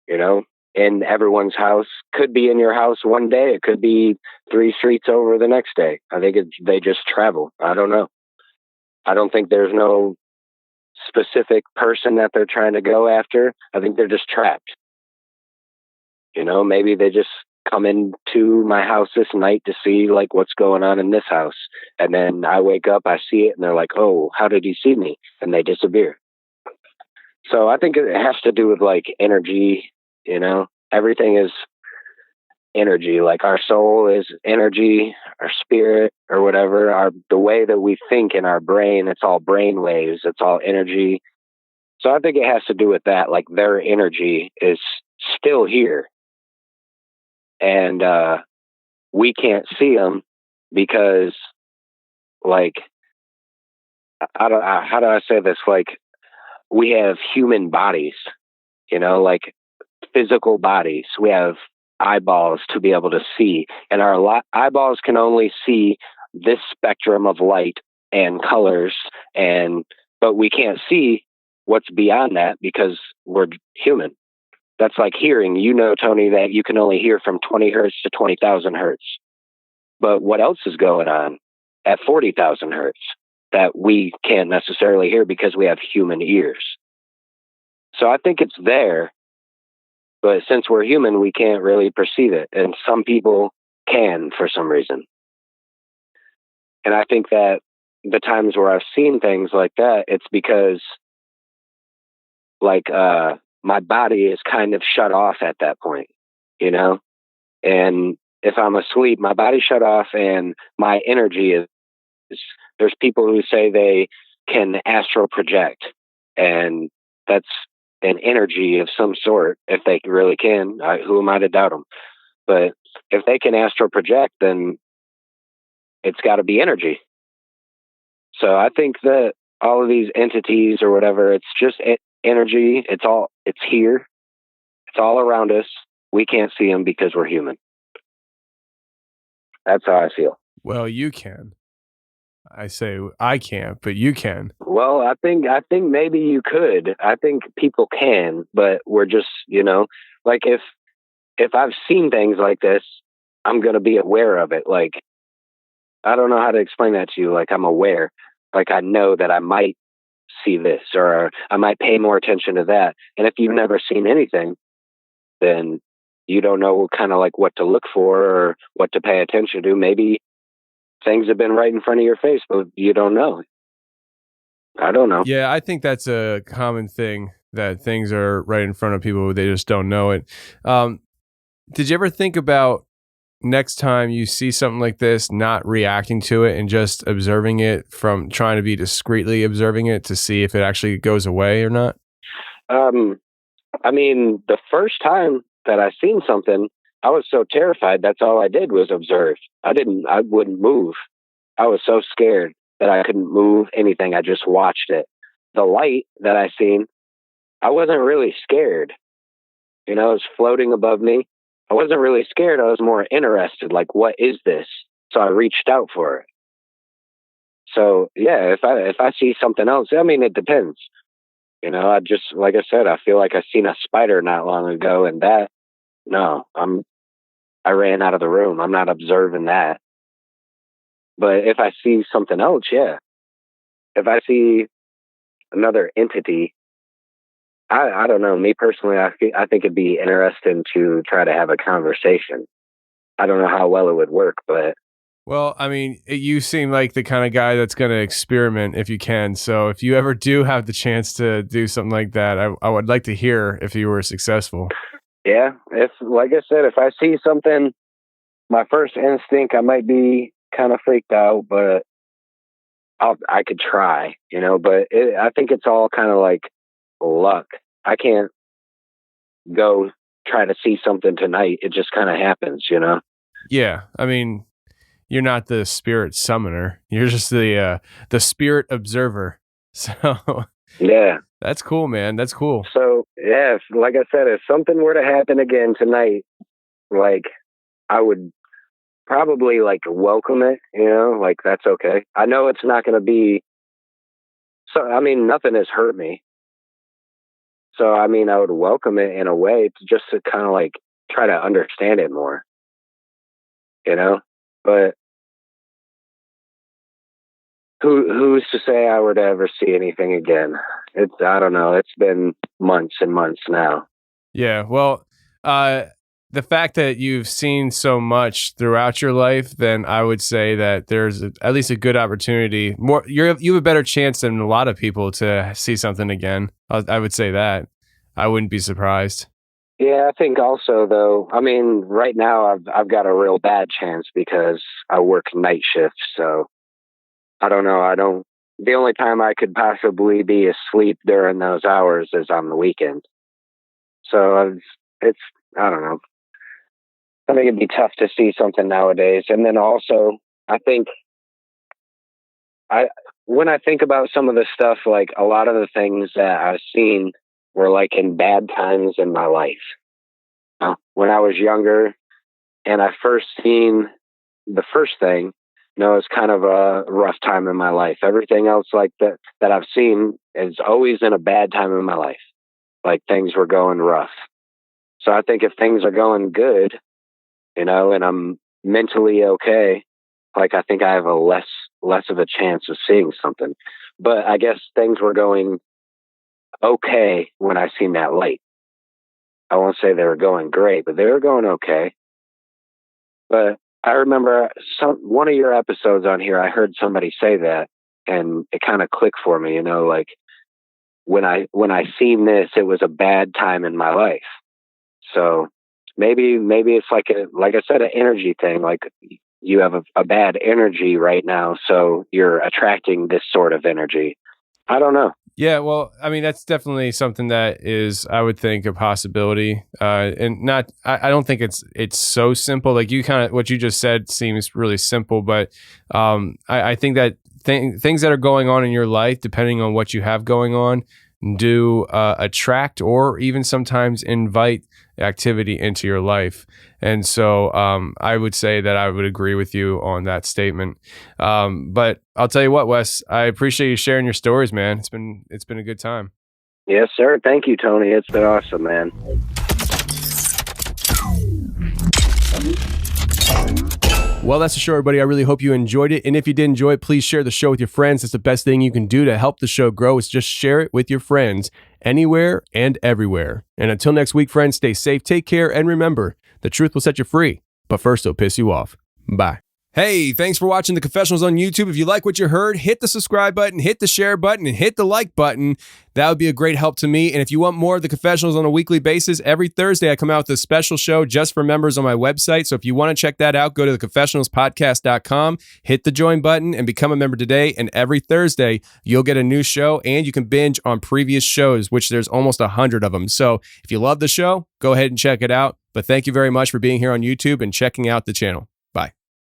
Speaker 4: you know, in everyone's house. Could be in your house one day. It could be 3 streets over the next day. I think they just travel. I don't know. I don't think there's no specific person that they're trying to go after. I think they're just trapped. You know, maybe they just come into my house this night to see like what's going on in this house. And then I wake up, I see it, and they're like, oh, how did he see me? And they disappear. So I think it has to do with like energy, you know, everything is energy. Like our soul is energy, our spirit or whatever, the way that we think in our brain, it's all brain waves. It's all energy. So I think it has to do with that. Like their energy is still here. And we can't see them because, like, how do I say this? Like, we have human bodies, you know, like physical bodies. We have eyeballs to be able to see, and our eyeballs can only see this spectrum of light and colors, but we can't see what's beyond that because we're human. That's like hearing. You know, Tony, that you can only hear from 20 hertz to 20,000 hertz. But what else is going on at 40,000 hertz that we can't necessarily hear because we have human ears? So I think it's there, but since we're human, we can't really perceive it. And some people can for some reason. And I think that the times where I've seen things like that, it's because like my body is kind of shut off at that point, you know? And if I'm asleep, my body's shut off and my energy is, there's people who say they can astral project, and that's an energy of some sort. If they really can, who am I to doubt them? But if they can astral project, then it's got to be energy. So I think that all of these entities or whatever, it's just energy. It's here. It's all around us. We can't see them because we're human. That's how I feel.
Speaker 7: Well, you can. I say I can't, but you can.
Speaker 4: Well, I think maybe you could. I think people can, but we're just, you know, like if I've seen things like this, I'm going to be aware of it. Like, I don't know how to explain that to you. Like, I'm aware. Like, I know that I might see this, or I might pay more attention to that. And if you've never seen anything, then you don't know kind of like what to look for or what to pay attention to. Maybe things have been right in front of your face, but you don't know. I don't know.
Speaker 7: Yeah, I think that's a common thing, that things are right in front of people, they just don't know it. Did you ever think about next time you see something like this, not reacting to it and just observing it, from trying to be discreetly observing it to see if it actually goes away or not?
Speaker 4: I mean, the first time that I seen something, I was so terrified. That's all I did was observe. I wouldn't move. I was so scared that I couldn't move anything. I just watched it. The light that I seen, I wasn't really scared. You know, it was floating above me. I wasn't really scared. I was more interested. Like, what is this? So I reached out for it. So yeah, if I see something else, I mean, it depends. You know, I just, like I said, I feel like I seen a spider not long ago, and I ran out of the room. I'm not observing that. But if I see something else, yeah. If I see another entity, I don't know. Me personally, I think it'd be interesting to try to have a conversation. I don't know how well it would work, but
Speaker 7: Well, I mean, you seem like the kind of guy that's going to experiment if you can. So if you ever do have the chance to do something like that, I would like to hear if you were successful.
Speaker 4: yeah, if, like I said, if I see something, my first instinct, I might be kind of freaked out, but I could try, but I think it's all kind of like luck. I can't go try to see something tonight. It just kind of happens,
Speaker 7: Yeah. I mean, you're not the spirit summoner. You're just the spirit observer. So
Speaker 4: yeah.
Speaker 7: that's cool, man. That's cool.
Speaker 4: So yeah, like I said, if something were to happen again tonight, like I would probably like welcome it, like that's okay. I know it's not going to be, so I mean, nothing has hurt me. So I mean, I would welcome it in a way just to kind of like try to understand it more, but who's to say I would ever see anything again? I don't know. It's been months and months now.
Speaker 7: Yeah. Well, the fact that you've seen so much throughout your life, then I would say that there's at least a good opportunity. You have a better chance than a lot of people to see something again. I would say that. I wouldn't be surprised.
Speaker 4: Yeah, I think also though. I mean, right now I've got a real bad chance because I work night shifts. So I don't know. The only time I could possibly be asleep during those hours is on the weekend. So I don't know. I think it'd be tough to see something nowadays. And then also, I think when I think about some of the stuff, like a lot of the things that I've seen were like in bad times in my life. When I was younger and I first seen the first thing, it was kind of a rough time in my life. Everything else like that I've seen is always in a bad time in my life. Like things were going rough. So I think if things are going good, and I'm mentally okay, like I think I have a less of a chance of seeing something. But I guess things were going okay when I seen that light. I won't say they were going great, but they were going okay. But I remember one of your episodes on here, I heard somebody say that, and it kind of clicked for me, like when I seen this, it was a bad time in my life. So maybe it's like I said, an energy thing. Like you have a bad energy right now, so you're attracting this sort of energy. I don't know.
Speaker 7: Yeah, well, I mean, that's definitely something that is, I would think, a possibility. And not, I don't think it's so simple. Like what you just said seems really simple, but I think that things that are going on in your life, depending on what you have going on, do attract or even sometimes invite activity into your life. And so I would say that I would agree with you on that statement. But I'll tell you what, Wes, I appreciate you sharing your stories, man. It's been a good time.
Speaker 4: Yes, sir. Thank you, Tony. It's been awesome, man.
Speaker 7: Well, that's the show, everybody. I really hope you enjoyed it. And if you did enjoy it, please share the show with your friends. That's the best thing you can do to help the show grow, is just share it with your friends anywhere and everywhere. And until next week, friends, stay safe, take care, and remember, the truth will set you free, but first it'll piss you off. Bye. Hey, thanks for watching the Confessionals on YouTube. If you like what you heard, hit the subscribe button, hit the share button, and hit the like button. That would be a great help to me. And if you want more of the Confessionals on a weekly basis, every Thursday I come out with a special show just for members on my website. So if you want to check that out, go to theconfessionalspodcast.com, hit the join button, and become a member today. And every Thursday, you'll get a new show, and you can binge on previous shows, which there's almost 100 of them. So if you love the show, go ahead and check it out. But thank you very much for being here on YouTube and checking out the channel.